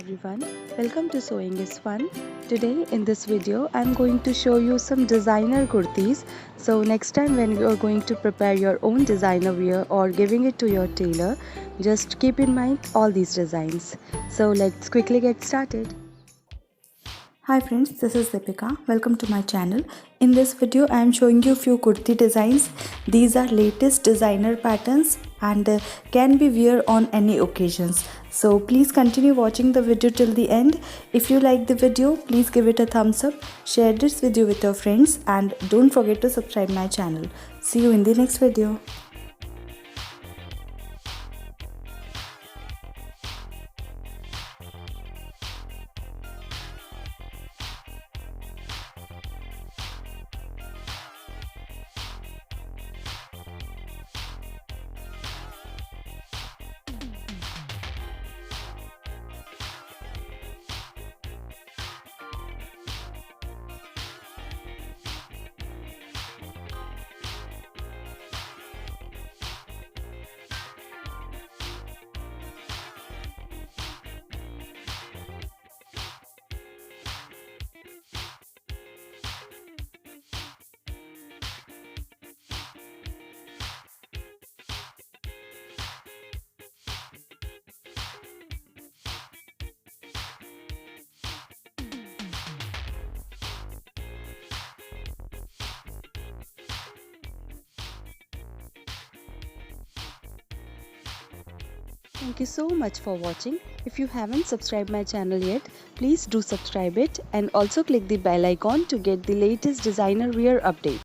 everyone, welcome to Sewing is Fun. Today in this video I'm going to show you some designer kurtis. So next time when you are going to prepare your own designer wear or giving it to your tailor, just keep in mind all these designs. So let's quickly get started. Hi friends, this is Deepika. Welcome to my channel. In this video I am showing you few kurti designs. These are latest designer patterns and can be wear on any occasions. So please continue watching the video till the end. If you like the video, please give it a thumbs up, share this video with your friends and don't forget to subscribe my channel. See you in the next video. Thank you so much for watching. If you haven't subscribed my channel yet, please do subscribe it and also click the bell icon to get the latest designer wear update.